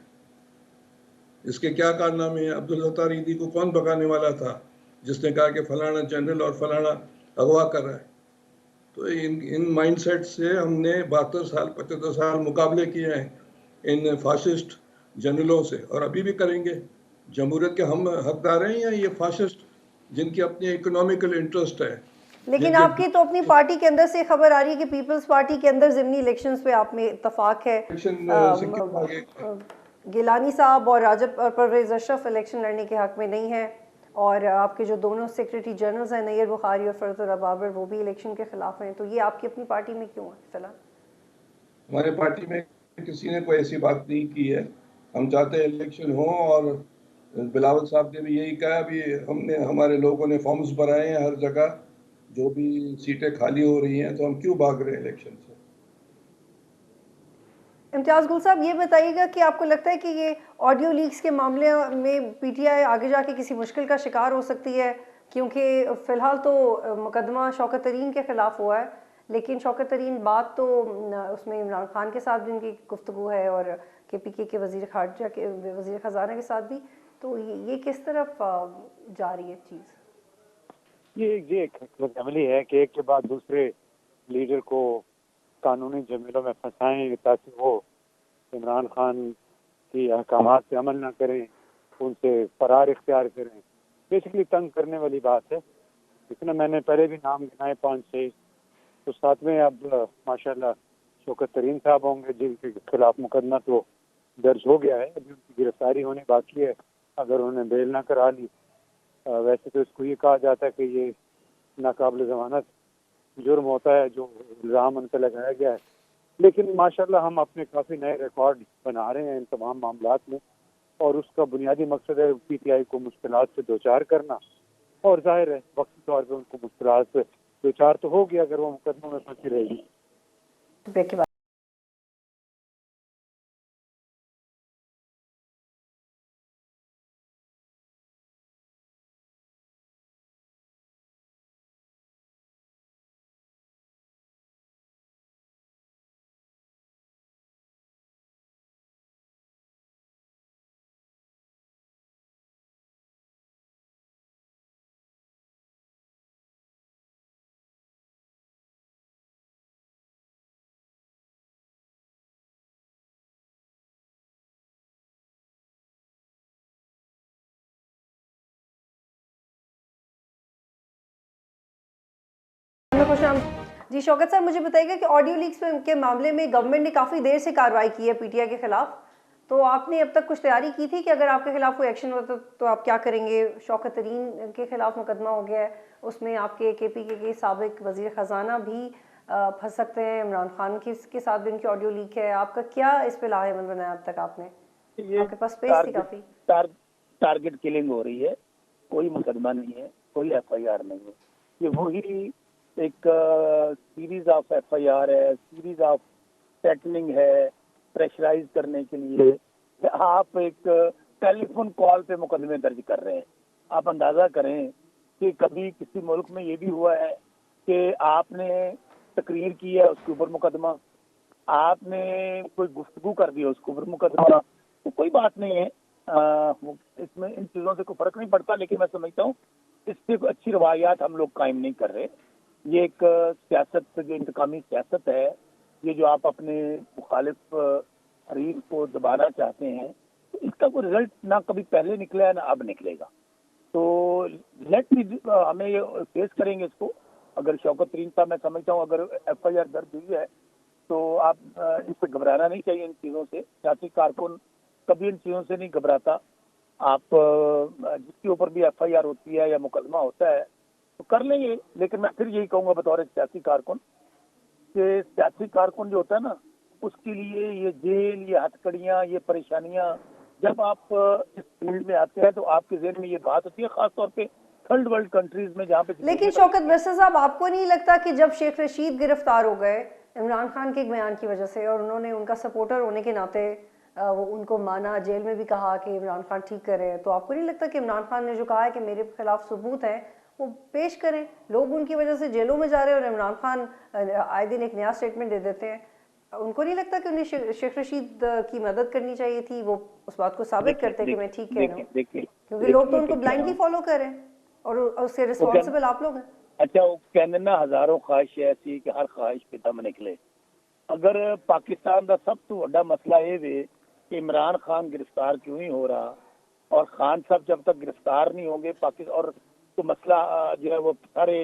इसके क्या कारनामे हैं। अब्दुल सत्तार ईदी को कौन भगाने वाला था जिसने कहा कि फलाना जनरल और फलाना अगवा कर रहा है। तो इन माइंडसेट से हमने 72 साल 75 साल मुकाबले किए हैं इन फाशिस्ट जनरलों से, और अभी भी करेंगे। जमहूरियत के हम हकदार हैं या ये फाशिस्ट जिनकी अपनी इकोनॉमिकल इंटरेस्ट है। लेकिन आपकी तो अपनी पार्टी के अंदर से खबर आ रही है कि पीपल्स पार्टी के अंदर ज़िमनी इलेक्शंस पे आप में इत्तेफाक है। गिलानी साहब और राजब और परवेज अशरफ इलेक्शन लड़ने के हक में नहीं है, और आपके जो दोनों सेक्रेटरी जनरल्स हैं नैयर बुखारी और फरतुल्ला बाबर, वो भी इलेक्शन के खिलाफ हैं। तो ये आपकी अपनी पार्टी में क्यों है फिलहाल? हमारे पार्टी में किसी ने कोई ऐसी बात नहीं की है। हम चाहते हैं इलेक्शन हो, और बिलावल साहब ने भी यही कहा। अभी हमारे लोगों ने फॉर्म्स भराए हैं हर जगह, जो भी सीटें खाली हो रही हैं, तो हम क्यों भाग रहे हैं इलेक्शन से। इम्तियाज़ गुल साहब, ये बताइएगा कि आपको लगता है कि ये ऑडियो लीक्स के मामले में पीटीआई आगे जाके किसी मुश्किल का शिकार हो सकती है? क्योंकि फ़िलहाल तो मुकदमा शौकत तरीन के ख़िलाफ़ हुआ है, लेकिन शौकत तरीन बात तो उसमें इमरान खान के साथ भी उनकी गुफ्तगू है, और केपीके के वज़ीर ख़ारजा के वज़ीर ख़जाना के साथ भी। तो ये किस तरफ जा रही है चीज़? ये एक अमली है कि एक के बाद दूसरे लीडर को कानूनी झमेलों में फंसाएं ताकि वो इमरान खान की अहकामात पे अमल ना करें, उनसे फरार इख्तियार करें। बेसिकली तंग करने वाली बात है। इतना मैंने पहले भी नाम गिनाए 5-6, तो साथ में अब माशाल्लाह शौकत तरीन साहब होंगे जिनके खिलाफ मुकदमा तो दर्ज हो गया है। अभी उनकी गिरफ्तारी होनी बाकी है अगर उन्होंने बेल ना करा ली। वैसे तो इसको ये कहा जाता है कि ये नाकाबिल जमानत जुर्म होता है जो इल्ज़ाम उन पर लगाया गया है, लेकिन माशाल्लाह हम अपने काफ़ी नए रिकॉर्ड बना रहे हैं इन तमाम मामलात में, और उसका बुनियादी मकसद है पीटीआई को मुश्किलात से दो चार करना। और जाहिर है वक्ती तौर पर उनको मुश्किलात से दो चार तो होगी अगर वो मुकदमों में फंसी रहेगी। जी शौकत साहब, मुझे बताइएगा कि ऑडियो लीक्स के मामले में गवर्नमेंट ने काफ़ी देर से कार्रवाई की है पीटीआई के खिलाफ, तो आपने अब तक कुछ तैयारी की थी कि अगर आपके खिलाफ कोई एक्शन होता तो आप क्या करेंगे? शौकत तरीन के खिलाफ मुकदमा हो गया है, उसमें आपके केपीके के साबिक वजीर ख़जाना भी फंस सकते हैं, इमरान खान के साथ भी उनकी ऑडियो लीक है। आपका क्या इस पर लाहेमंद बनाया अब तक आपने? आपके पास स्पेस थी काफ़ी। टारगेट किलिंग हो रही है, कोई मुकदमा नहीं है, कोई एफआईआर नहीं है। ये वही एक सीरीज ऑफ एफआईआर है, सीरीज ऑफ सेटलिंग है प्रेशराइज करने के लिए। आप एक टेलीफोन कॉल पे मुकदमे दर्ज कर रहे हैं। आप अंदाजा करें कि कभी किसी मुल्क में ये भी हुआ है कि आपने तकरीर की है उसके ऊपर मुकदमा, आपने कोई गुफ्तगू कर दी है उसके ऊपर मुकदमा। तो कोई बात नहीं है, इसमें इन चीज़ों से कोई फर्क नहीं पड़ता। लेकिन मैं समझता हूँ इससे कोई अच्छी रवायात हम लोग कायम नहीं कर रहे। ये एक सियासत, जो इंतकामी सियासत है, ये जो आप अपने मुखालिफ हरीफ को दबाना चाहते हैं, तो इसका कोई रिजल्ट ना कभी पहले निकला है ना अब निकलेगा। तो हमें ये फेस करेंगे इसको। अगर शौकत तरीन साहब, मैं समझता हूँ अगर एफआईआर दर्ज हुई है तो आप इस पर घबराना नहीं चाहिए इन चीज़ों से। सियासी कारकुन कभी इन चीज़ों से नहीं घबराता। आप जिसके ऊपर भी FIR होती है या मुकदमा होता है तो कर लेंगे, लेकिन मैं फिर यही कहूँगा बतौर एक सियासी कारकुन कि सियासी कारकुन जो होता है ना, उसके लिए ये जेल, ये हथकड़ियाँ, ये परेशानियाँ, जब आप इस फील्ड में आते हैं तो आपके ज़हन में ये बात होती है, खासतौर पे थर्ड वर्ल्ड कंट्रीज में जहाँ पे। लेकिन शौकत बरसा साहब, आपको नहीं लगता कि जब शेख रशीद गिरफ्तार हो गए इमरान खान के एक बयान की वजह से, और उन्होंने उनका सपोर्टर होने के नाते वो उनको माना, जेल में भी कहा कि इमरान खान ठीक कर रहे हैं, तो आपको नहीं लगता कि इमरान खान ने जो कहा है कि मेरे खिलाफ सबूत है वो पेश करें? लोग उनकी वजह से जेलों में जा रहे हैं और इमरान खान आए दिन एक नया स्टेटमेंट दे देते हैं। उनको नहीं लगता कि उन्हें शेख रशीद की मदद करनी चाहिए थी? वो उस बात को साबित करते कि मैं ठीक कह रहा हूँ, क्योंकि लोग तो उनको ब्लाइंडली फॉलो कर रहे हैं और उसके रिस्पॉन्सिबल आप लोग हैं। अच्छा, वो कहते ना हजारों ख्वाहिश ऐसी कि हर ख्वाहिश पे दम निकले। अगर पाकिस्तान का सब तो बड़ा मसला ये वे कि इमरान खान गिरफ्तार क्यों नहीं हो रहा, और खान साहब जब तक गिरफ्तार नहीं होंगे पाकिस्तान और तो मसला जो है वो सारे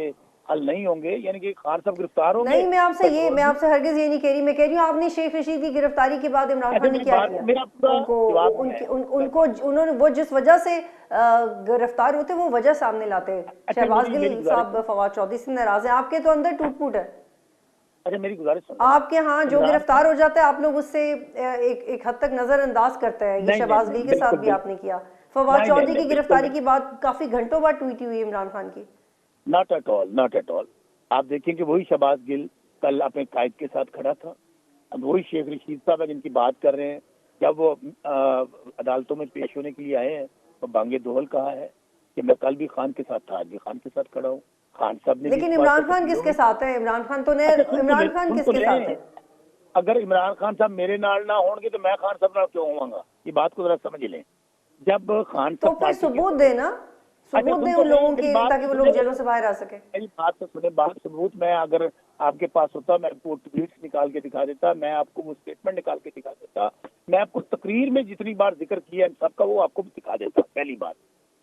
हल नहीं होंगे, यानी कि खान साहब गिरफ्तार होंगे। नहीं, मैं आपसे हरगिज ये नहीं कह रही, मैं कह रही हूँ आपने शेख रशीद की गिरफ्तारी के बाद इमरान खान ने क्या किया? उनको उन्होंने वो जिस वजह से गिरफ्तार होते वो वजह सामने लाते। शहबाज गिल साहब, फवाद चौधरी से नाराज है, आपके तो अंदर टूट फूट है। अच्छा, मेरी गुजारिश सुनो। आपके यहाँ जो गिरफ्तार हो जाता है आप लोग उससे एक हद तक नजरअंदाज करते हैं। ये शहबाज गिल के साथ भी आपने किया। फवाद चौधरी की गिरफ्तारी के बाद काफी घंटों बाद ट्वीट हुई इमरान खान की। Not at all, not at all. आप देखें कि वही शहबाज गिल कल अपने कायद के साथ खड़ा था। अब वही शेख रशीद साहब है जिनकी बात कर रहे हैं, जब वो अदालतों में पेश होने के लिए आए हैं तो बांगे दोहल कहा है कि मैं कल भी खान के साथ था, आज भी खान के साथ खड़ा हूँ। खान साहब ने, लेकिन इमरान खान किसके साथ है? इमरान खान तो इमरान खान किसके साथ है? अगर इमरान खान साहब मेरे नाल ना होंगे तो मैं खान साहब नाल क्यों होऊंगा? ये बात को जरा समझ लें। जब खान तो फिर सबूत देना, सबूत दे उन लोगों के, ताकि वो लोग जेलों से बाहर आ सके। मेरी बात तो सुने, बात सबूत मैं अगर आपके पास होता मैं आपको ट्वीट्स निकाल के दिखा देता, मैं आपको वो स्टेटमेंट निकाल के दिखा देता, मैं आपको तकरीर में जितनी बार जिक्र किया है सबका वो आपको भी दिखा देता। पहली बात।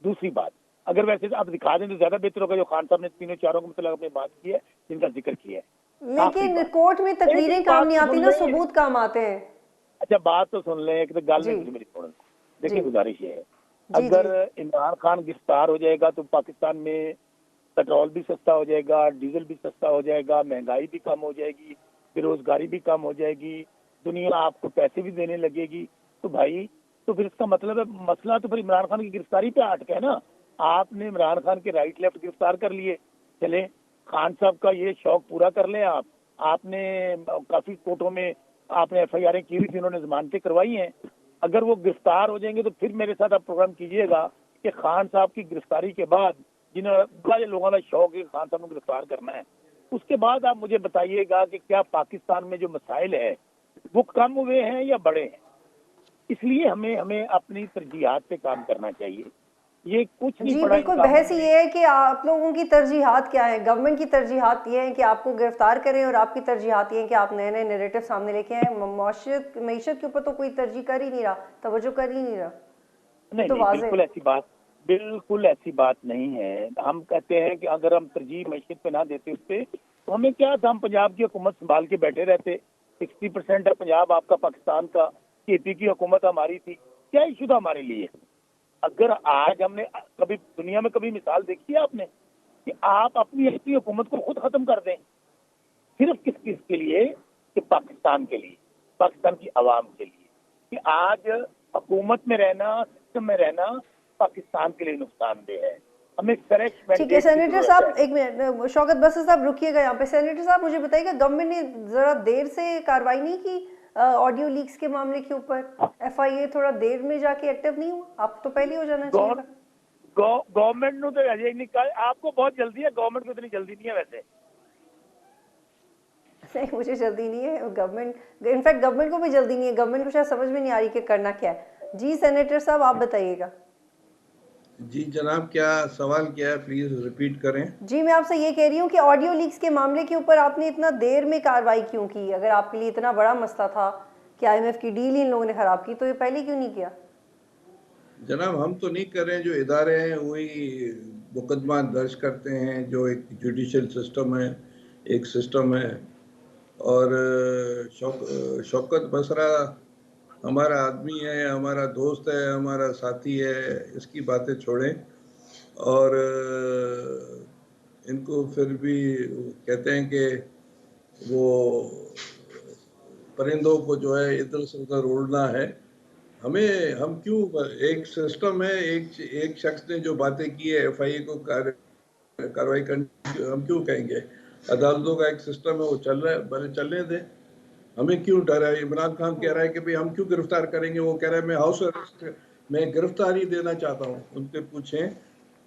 दूसरी बात, अगर वैसे आप दिखा दें तो ज्यादा बेहतर होगा, जो खान साहब ने तीनों चारों को मतलब अपनी बात की है, जिनका जिक्र किया है। लेकिन कोर्ट में तकरीरें काम नहीं आती ना, सबूत काम आते हैं। अच्छा, बात तो सुन लें, एक तो गल नहीं मेरी थोड़ा। देखिए, गुजारिश ये है, अगर इमरान खान गिरफ्तार हो जाएगा तो पाकिस्तान में पेट्रोल भी सस्ता हो जाएगा, डीजल भी सस्ता हो जाएगा, महंगाई भी कम हो जाएगी, बेरोजगारी भी कम हो जाएगी, दुनिया आपको पैसे भी देने लगेगी। तो भाई, तो फिर इसका मतलब है मसला तो फिर इमरान खान की गिरफ्तारी पे अटका है ना। आपने इमरान खान के राइट लेफ्ट गिरफ्तार कर लिए, चले खान साहब का ये शौक पूरा कर लें आप। आपने काफी कोर्टों में आपने FIR की हुई थी, उन्होंने जमानतें करवाई हैं। अगर वो गिरफ्तार हो जाएंगे तो फिर मेरे साथ आप प्रोग्राम कीजिएगा कि खान साहब की गिरफ्तारी के बाद, जिन्हें बड़े लोगों का शौक है खान साहब को गिरफ्तार करना है, उसके बाद आप मुझे बताइएगा कि क्या पाकिस्तान में जो मसाइल है वो कम हुए हैं या बढ़े हैं। इसलिए हमें अपनी तरजीहात पे काम करना चाहिए। ये कुछ नहीं पड़ा। बिल्कुल, बहस ये है कि आप लोगों की तरजीहात क्या है। गवर्नमेंट की तरजीहात ये है कि आपको गिरफ्तार करें, और आपकी तरजीहात ये है कि आप नए नए नैरेटिव सामने लेके आए। मईशत के ऊपर तो कोई तरजीह कर ही नहीं रहा, तवज्जो कर ही नहीं रहा। नहीं, तो बिल्कुल ऐसी बात नहीं है। हम कहते हैं कि अगर हम तरजीह मईशत पे ना देते उस पर, तो हमें क्या था, हम पंजाब की हुकूमत संभाल के बैठे रहते। 60% है पंजाब आपका पाकिस्तान का, KP की हुकूमत हमारी थी, क्या इशू था हमारे लिए? अगर आज हमने कभी दुनिया में कभी मिसाल देखी है आपने कि आप अपनी हुकूमत को खुद खत्म कर दें, सिर्फ किस के लिए? कि पाकिस्तान के लिए, पाकिस्तान की आवाम के लिए। कि आज हुकूमत में रहना, सिस्टम में रहना पाकिस्तान के लिए नुकसानदेह है। हमें करेक्ट। ठीक है सेनेटर साहब, एक मिनट, शौकत बसर साहब रुकिएगा यहाँ पे। सेनेटर साहब, मुझे बताइएगा, गवर्नमेंट ने जरा देर से कार्रवाई नहीं की ऑडियो लीक्स के मामले के ऊपर? FIA थोड़ा देर में जाके एक्टिव नहीं हुआ? आप तो पहले हो जाना चाहिए था। गवर्नमेंट ने तो अजय नहीं कहा, आपको बहुत जल्दी है, गवर्नमेंट को इतनी जल्दी नहीं है वैसे। नहीं, मुझे जल्दी नहीं है। गवर्नमेंट, इनफैक्ट गवर्नमेंट को भी जल्दी नहीं है। गवर्नमेंट को शायद समझ में नहीं आ रही कि करना क्या है। जी सेनेटर साहब, आप बताइएगा। जी जनाब, क्या सवाल क्या है, प्लीज रिपीट करें। जी, मैं आपसे ये कह रही हूँ कि ऑडियो लीक्स के मामले के ऊपर आपने इतना देर में कार्रवाई क्यों की? अगर आपके लिए इतना बड़ा मसला था कि IMF की डील इन लोगों ने खराब की, तो ये पहले क्यों नहीं किया? जनाब, हम तो नहीं कर रहे हैं, जो इदारे हैं वही मुकदमा दर्ज करते हैं। जो एक जुडिशल सिस्टम है, एक सिस्टम है। और शौकत बसरा हमारा आदमी है, हमारा दोस्त है, हमारा साथी है, इसकी बातें छोड़ें। और इनको फिर भी कहते हैं कि वो परिंदों को जो है इधर से उधर उड़ना है। हम क्यों, एक सिस्टम है, एक शख्स ने जो बातें की है एफआईए को कार्रवाई करनी, हम क्यों कहेंगे? अदालतों का एक सिस्टम है, वो चल रहा है, भले चलने दें। हमें क्यों डर है? इमरान खान कह रहा है कि भाई हम क्यों गिरफ्तार करेंगे, वो कह रहा है मैं हाउस अरेस्ट, मैं गिरफ्तारी देना चाहता हूँ। उनसे पूछें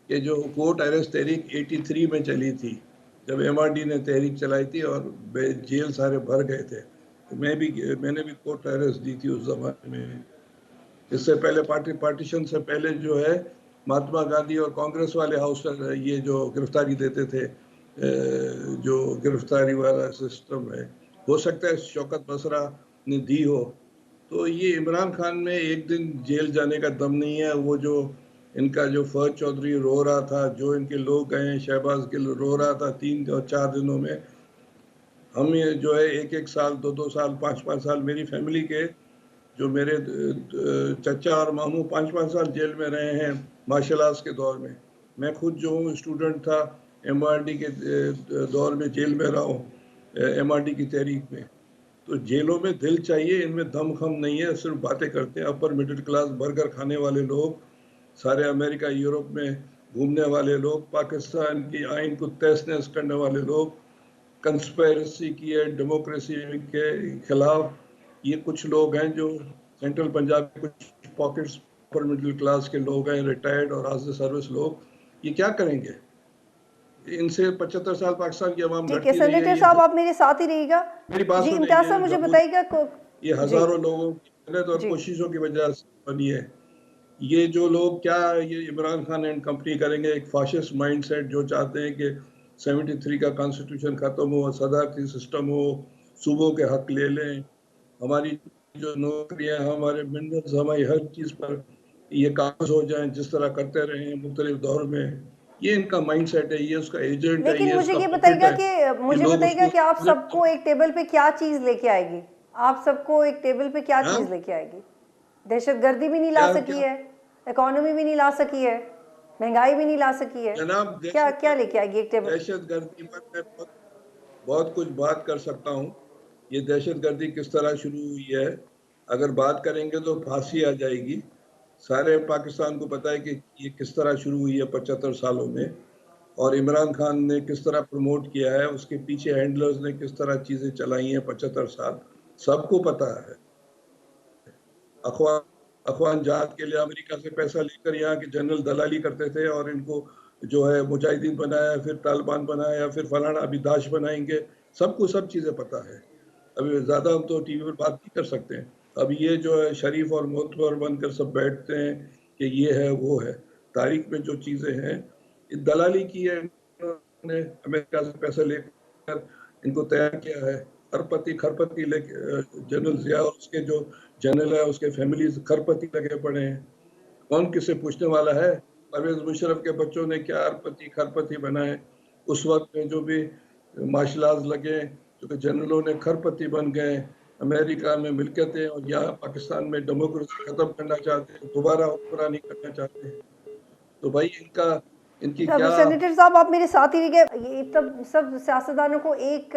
कि जो कोर्ट अरेस्ट तहरीक 83 में चली थी, जब एमआरडी ने तहरीक चलाई थी और जेल सारे भर गए थे, तो मैंने भी कोर्ट अरेस्ट दी थी उस जमाने में। इससे पहले पार्टीशन से पहले जो है महात्मा गांधी और कांग्रेस वाले हाउस ये जो गिरफ्तारी देते थे, जो गिरफ्तारी वाला सिस्टम है, हो सकता है शौकत बसरा ने दी हो। तो ये इमरान खान में एक दिन जेल जाने का दम नहीं है। वो जो इनका जो फौज चौधरी रो रहा था, जो इनके लोग गए, शहबाज गिल रो रहा था 3 और 4 दिनों में, हम ये जो है 1-1 साल, 2-2 साल, 5-5 साल, मेरी फैमिली के जो मेरे चचा और मामू 5-5 साल जेल में रहे हैं मार्शल आर्ट्स के दौर में। मैं खुद जो हूँ स्टूडेंट था, एमआरडी के दौर में जेल में रहा हूँ, एमआरडी की तहरीक में। तो जेलों में दिल चाहिए, इनमें दम खम नहीं है, सिर्फ बातें करते हैं। अपर मिडिल क्लास बर्गर खाने वाले लोग, सारे अमेरिका यूरोप में घूमने वाले लोग, पाकिस्तान की आइन को तहस नहस करने वाले लोग, कंस्पेरेसी की है डेमोक्रेसी के खिलाफ, ये कुछ लोग हैं जो सेंट्रल पंजाब के कुछ पॉकेट्स पर मिडिल क्लास के लोग हैं, रिटायर्ड और आज सर्विस लोग। ये क्या करेंगे? इनसे 75 साल पाकिस्तान की आवाम ठीक है लड़ती रही है। सेनेटर साहब, आप मेरे साथ ही रहिएगा। मेरी बात जी सुनिए, इम्तियाज साहब, मुझे बताइएगा ये जी हजारों लोगों की मेहनत और जी कोशिशों की वजह से बनी है। ये जो लोग क्या ये इमरान खान एंड कंपनी करेंगे? एक फाशिस्ट माइंडसेट जो चाहते हैं कि 73 का कॉन्स्टिट्यूशन खत्म हो, सदारती सिस्टम हो, सूबों के हक ले लें, हमारी जो नौकरियां, हमारे मिनरल्स, हमारी हर चीज पर ये काबज हो जाएं जिस तरह करते रहे हैं मुख्तलिफ दौर में। ये इनका माइंडसेट है, ये उसका एजेंट है, लेकिन ये मुझे उसका ये पॉकेट बताइएगा है कि कि लोग उसको आप सबको एक टेबल पे क्या चीज लेके आएगी? आप सबको एक टेबल पे क्या हाँ? चीज लेके आएगी? दहशतगर्दी भी नहीं ला क्या सकी क्या है, इकोनॉमी भी नहीं ला सकी है, महंगाई भी नहीं ला सकी है, जनाब, क्या क्या लेके आएगी एक टेबल? दहशतगर्दी पर मैं बहुत कुछ बात कर सकता हूँ। ये दहशतगर्दी किस तरह शुरू हुई है, अगर बात करेंगे तो फांसी आ जाएगी। सारे पाकिस्तान को पता है कि ये किस तरह शुरू हुई है 75 सालों में, और इमरान खान ने किस तरह प्रमोट किया है, उसके पीछे हैंडलर्स ने किस तरह चीजें चलाई हैं 75 साल, सबको पता है। अखवान अखवान जहाद के लिए अमेरिका से पैसा लेकर यहाँ के जनरल दलाली करते थे और इनको जो है मुजाहिदीन बनाया, फिर तालिबान बनाया, फिर फलाना अभी दाश बनाएंगे। सबको सब चीजें पता है। अभी ज्यादा हम तो टीवी पर बात नहीं कर सकते हैं। अब ये जो है शरीफ और मोतबर बनकर सब बैठते हैं कि ये है वो है। तारीख में जो चीजें हैं, दलाली की है इन्होंने, अमेरिका से पैसा लेकर इनको तैयार किया है। खरपति खरपति लेके जनरल जिया और उसके जो जनरल है उसके फैमिली खरपति लगे पड़े हैं। कौन किससे पूछने वाला है? परवेज मुशर्रफ के बच्चों ने क्या अरपति खरपति बनाए? उस वक्त में जो भी मार्शल आर्ट्स लगे, जो कि जनरलों ने खरपति बन गए। अमेरिका में मिलकतें और यहाँ पाकिस्तान में डेमोक्रेसी खत्म करना चाहते हैं, दोबारा हुक्मरानी करना चाहते हैं। तो भाई इनकी अब क्या? सेनेटर साहब, आप मेरे साथ ही रह गए। ये तब सब सियासतदानों को एक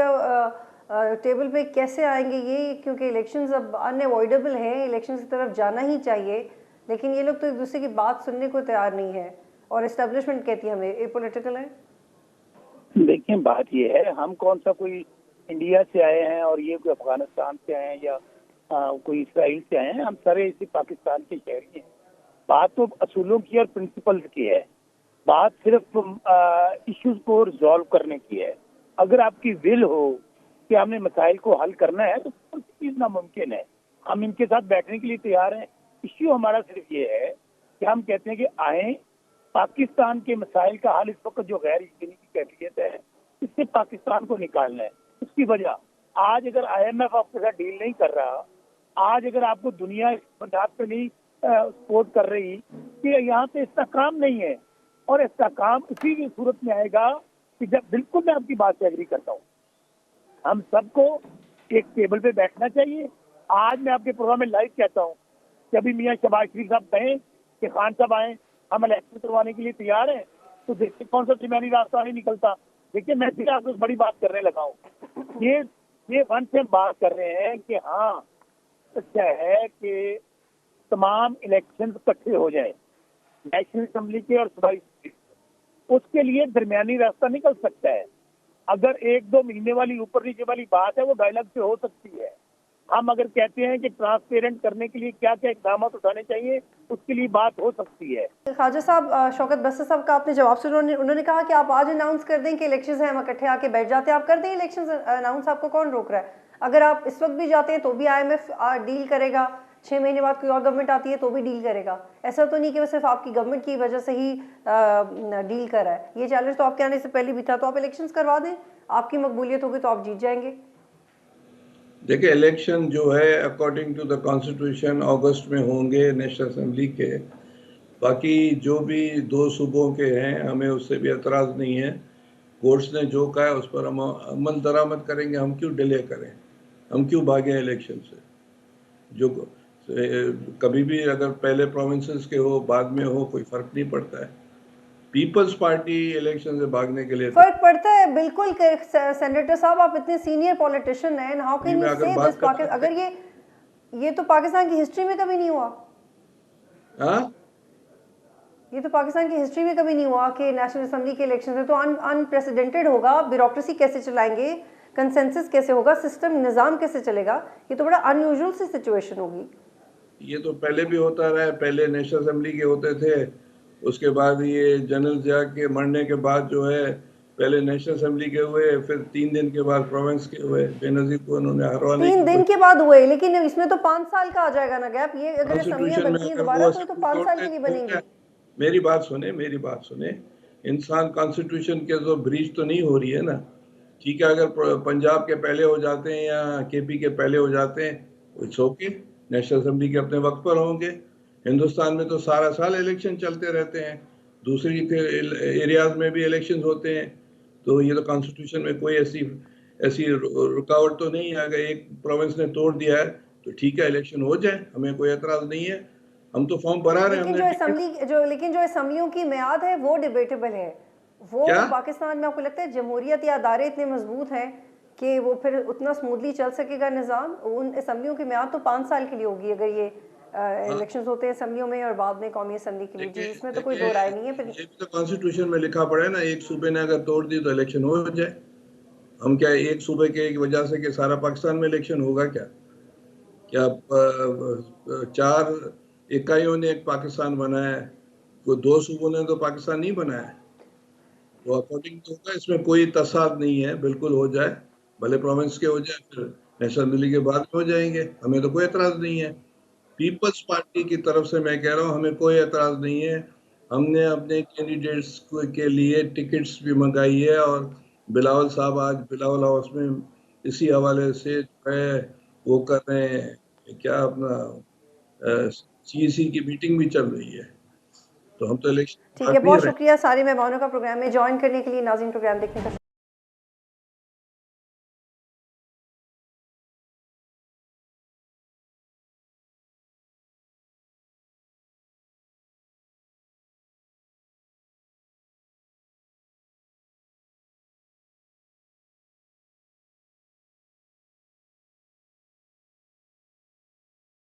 टेबल पे कैसे आएंगे ये, क्योंकि इलेक्शंस अब अनअवॉइडेबल हैं, इलेक्शन की तरफ जाना ही चाहिए, लेकिन ये लोग तो एक दूसरे की बात सुनने को तैयार नहीं है और एस्टेब्लिशमेंट कहती है हमें एपॉलिटिकल है। देखिए बात ये है, हम कौन सा कोई इंडिया से आए हैं और ये कोई अफगानिस्तान से आए हैं या कोई इसराइल से आए हैं। हम सारे इसी पाकिस्तान के शहरी हैं। बात तो असूलों की और प्रिंसिपल्स की है। बात सिर्फ इश्यूज को रिजॉल्व करने की है। अगर आपकी विल हो कि हमने मसाइल को हल करना है तो कोई चीज नामुमकिन है। हम इनके साथ बैठने के लिए तैयार हैं। इश्यू हमारा सिर्फ ये है कि हम कहते हैं कि आए, पाकिस्तान के मसाइल का हल इस वक्त जो गैर यकीनी की कैफियत है, इससे पाकिस्तान को निकालना है। उसकी वजह आज अगर IMF आपके साथ डील नहीं कर रहा, आज अगर आपको दुनिया इस बात पे नहीं सपोर्ट कर रही कि यहाँ पे इसका काम नहीं है, और इसका काम इसी की सूरत में आएगा कि जब, बिल्कुल मैं आपकी बात से एग्री करता हूँ, हम सबको एक टेबल पे बैठना चाहिए, आज मैं आपके प्रोग्राम में लाइव कहता हूँ कि अभी मियाँ शहबाज शरीफ साहब कहें कि खान साहब आए, हम इलेक्शन करवाने के लिए तैयार हैं, तो देखिए कौन सा दरमियानी रास्ता नहीं निकलता। देखिए मैं फिर आपको बड़ी बात करने लगा हूँ। ये वन से हम बात कर रहे हैं कि हाँ सच्चा है कि तमाम इलेक्शन इकट्ठे हो जाए, नेशनल असेंबली के और सूबाई, उसके लिए दरमियानी रास्ता निकल सकता है। अगर 1-2 महीने वाली ऊपर नीचे वाली बात है वो डायलॉग से हो सकती है। हम अगर कहते हैं कि ट्रांसपेरेंट करने के लिए क्या क्या इकदाम उठाने चाहिए, उसके लिए बात हो सकती है। ख्वाजा साहब, शौकत बस्तर साहब का आपने जवाब से उन्होंने कहा कि आप आज अनाउंस कर दें कि इलेक्शन है, हम इकट्ठे आके बैठ जाते हैं, आप कर दें इलेक्शन अनाउंस, आपको कौन रोक रहा है? अगर आप इस वक्त भी जाते हैं तो भी IMF डील करेगा, 6 महीने बाद कोई और गवर्नमेंट आती है तो भी डील करेगा। ऐसा तो नहीं कि वो सिर्फ आपकी गवर्नमेंट की वजह से ही डील कर रहा है। ये चैलेंज तो आपके आने से पहले भी था, तो आप इलेक्शंस करवा दें, आपकी मकबूलियत होगी तो आप जीत जाएंगे। देखिए इलेक्शन जो है अकॉर्डिंग टू द कॉन्स्टिट्यूशन अगस्त में होंगे नेशनल असेंबली के। बाकी जो भी 2 सूबों के हैं हमें उससे भी एतराज़ नहीं है। कोर्ट्स ने जो कहा है उस पर हम अमल दरामद करेंगे। हम क्यों डिले करें, हम क्यों भागें इलेक्शन से? जो कभी भी अगर पहले प्रोविंसेस के हो बाद में हो कोई फर्क नहीं पड़ता है। पीपल्स पार्टी इलेक्शन से भागने के लिए फर्क पड़ता है बिल्कुल। सेनेटर साहब, आप इतने सीनियर पॉलिटिशियन हैं, हाउ कैन यू से दिस? अगर ये तो पाकिस्तान की हिस्ट्री में कभी नहीं हुआ। हाँ, ये तो पाकिस्तान की हिस्ट्री में कभी नहीं हुआ कि नेशनल असेंबली के इलेक्शन है, तो अनप्रेसिडेंटेड होगा। ब्यूरोक्रेसी कैसे चलाएंगे, कंसेंसस कैसे होगा, सिस्टम निज़ाम कैसे चलेगा? ये तो बड़ा अनयूजुअल सी सिचुएशन होगी। ये तो पहले भी होता रहा है। पहले नेशनल असेंबली के होते थे, उसके बाद ये जनरल जिया के मरने के बाद जो है पहले नेशनल असेंबली के हुए, फिर 3 दिन के बाद प्रोविंस के हुए। बेनजीर को उन्होंने हरवाने 3 दिन के बाद हुए, लेकिन इसमें तो 5 साल का आ जाएगा ना गैप। ये अगर असेंबलियां बनती हैं दोबारा तो 5 साल की नहीं बनेंगी। मेरी बात सुने। इंसान कॉन्स्टिट्यूशन के तो ब्रीच तो नहीं हो रही है ना। ठीक है, अगर पंजाब के पहले हो जाते हैं या KP के पहले हो जाते हैं, इट्स ओके। नेशनल असेंबली के अपने वक्त पर होंगे। हिंदुस्तान में तो सारा साल इलेक्शन चलते रहते हैं, दूसरी एरियाज में भी इलेक्शन होते हैं। तो ये तो कॉन्स्टिट्यूशन में कोई ऐसी रुकावट तो नहीं है। अगर एक प्रोविंस ने तोड़ दिया है तो ठीक है, इलेक्शन हो जाए, हमें कोई एतराज नहीं है। हम तो फॉर्म भरा रहे हैं। लेकिन जो असेंबलियों की मियाद है वो डिबेटेबल है। वो क्या? पाकिस्तान में आपको लगता है जमहूरियत या अदारे इतने मजबूत हैं कि वो फिर उतना स्मूथली चल सकेगा निज़ाम? उन असेंबलियों की मियाद तो 5 साल के लिए होगी अगर ये इलेक्शंस होते हैं असेंबलियों में और बाद में कौमी असेंबली के लिए। इसमें तो कोई दो राय नहीं है। फिर ये तो कॉन्स्टिट्यूशन में लिखा पड़ा है ना, एक सूबे ने अगर तोड़ दी तो इलेक्शन हो जाए। हम क्या एक सूबे के वजह से कि सारा पाकिस्तान में इलेक्शन होगा क्या? 4 इकाइयों ने एक पाकिस्तान बनाया है, वो 2 सूबों ने तो पाकिस्तान नहीं बनाया है। तो अकॉर्डिंग तो होगा, इसमें कोई तसाद नहीं है। बिल्कुल हो जाए, भले प्रोविंस के हो जाए, फिर नेशनल असेंबली के बाद हो जाएंगे, हमें तो कोई एतराज नहीं है। पीपल्स पार्टी की तरफ से मैं कह रहा हूँ, हमें कोई एतराज नहीं है। हमने अपने कैंडिडेट्स के लिए टिकट्स भी मंगाई है और बिलावल साहब आज बिलावल हाउस में इसी हवाले से जो है वो कर रहे हैं, क्या अपना CEC की मीटिंग भी चल रही है। तो हम तो इलेक्शन ठीक है, बहुत शुक्रिया सारे मेहमानों का प्रोग्राम में ज्वाइन करने के लिए। नाज़रीन, प्रोग्राम देखने का